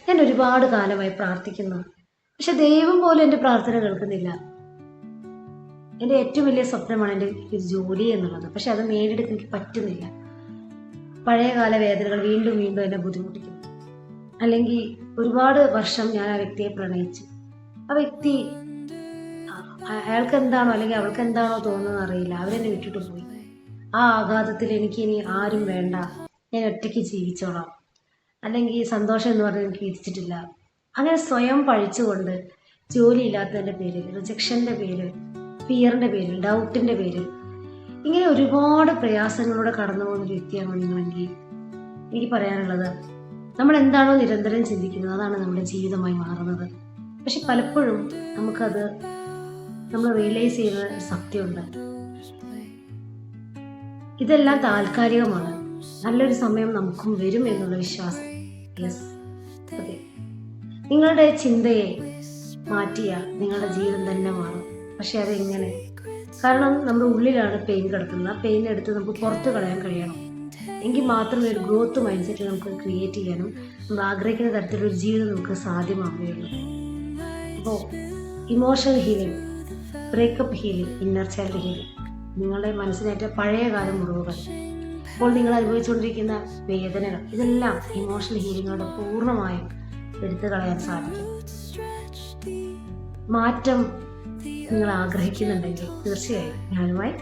ഞാൻ ഒരുപാട് കാലമായി പ്രാർത്ഥിക്കുന്നു, പക്ഷെ ദൈവം പോലും എൻ്റെ പ്രാർത്ഥന കേൾക്കുന്നില്ല. എൻ്റെ ഏറ്റവും വലിയ സ്വപ്നമാണ് എൻ്റെ ഒരു ജോലി എന്നുള്ളത്. പക്ഷെ അത് നേടിയെടുക്കാൻ എനിക്ക് പറ്റുന്നില്ല. പഴയകാല വേദനകൾ വീണ്ടും വീണ്ടും എന്നെ ബുദ്ധിമുട്ടിക്കുന്നു. അല്ലെങ്കിൽ ഒരുപാട് വർഷം ഞാൻ ആ വ്യക്തിയെ പ്രണയിച്ചു. ആ വ്യക്തി അയാൾക്ക് എന്താണോ അല്ലെങ്കിൽ അവൾക്ക് എന്താണോ തോന്നുന്നത് അറിയില്ല, അവരെന്നെ വിട്ടിട്ട് പോയി. ആ ആഘാതത്തിൽ എനിക്ക് ഇനി ആരും വേണ്ട, ഞാൻ ഒറ്റയ്ക്ക് ജീവിച്ചോളാം, അല്ലെങ്കിൽ സന്തോഷം എന്ന് പറഞ്ഞ് എനിക്ക് വിധിച്ചിട്ടില്ല. അങ്ങനെ സ്വയം പഴിച്ചുകൊണ്ട് ജോലിയില്ലാത്തതിൻ്റെ പേരിൽ, റിജക്ഷൻ്റെ പേരിൽ, ഫിയറിൻ്റെ പേരിൽ, ഡൗട്ടിൻ്റെ പേരിൽ ഇങ്ങനെ ഒരുപാട് പ്രയാസങ്ങളിലൂടെ കടന്നു പോകുന്നൊരു വ്യക്തിയാണോ നിങ്ങളെങ്കിൽ എനിക്ക് പറയാനുള്ളത്, നമ്മൾ എന്താണോ നിരന്തരം ചിന്തിക്കുന്നത് അതാണ് നമ്മുടെ ജീവിതമായി മാറുന്നത്. പക്ഷെ പലപ്പോഴും നമുക്കത് നമ്മൾ റിയലൈസ് ചെയ്യുന്ന ഒരു സത്യമുണ്ട്, ഇതെല്ലാം താൽക്കാലികമാണ്, നല്ലൊരു സമയം നമുക്കും വരും എന്നുള്ള വിശ്വാസം. യെസ്, അതെ. നിങ്ങളുടെ ചിന്തയെ മാറ്റിയ നിങ്ങളുടെ ജീവിതം തന്നെ മാറും. പക്ഷെ അതെങ്ങനെ? കാരണം നമ്മുടെ ഉള്ളിലാണ് പെയിൻ കിടക്കുന്നത്. ആ പെയിൻ എടുത്ത് നമുക്ക് പുറത്ത് കളയാൻ കഴിയണം. എങ്കിൽ മാത്രമേ ഒരു ഗ്രോത്ത് മൈൻഡ് സെറ്റ് നമുക്ക് ക്രിയേറ്റ് ചെയ്യാനും നമ്മൾ ആഗ്രഹിക്കുന്ന തരത്തിലൊരു ജീവിതം നമുക്ക് സാധ്യമാവുകയുള്ളൂ. അപ്പോൾ emotional healing, breakup healing, inner child healing, നിങ്ങളുടെ മനസ്സിനേറ്റ പഴയകാല മുറിവുകൾ, ഇപ്പോൾ നിങ്ങൾ അനുഭവിച്ചുകൊണ്ടിരിക്കുന്ന വേദനകൾ, ഇതെല്ലാം ഇമോഷണൽ ഹീലിങ്ങോടെ പൂർണ്ണമായും എടുത്തു കളയാൻ സാധിക്കും. മാറ്റം നിങ്ങൾ ആഗ്രഹിക്കുന്നുണ്ടെങ്കിൽ തീർച്ചയായും ഞാനുമായി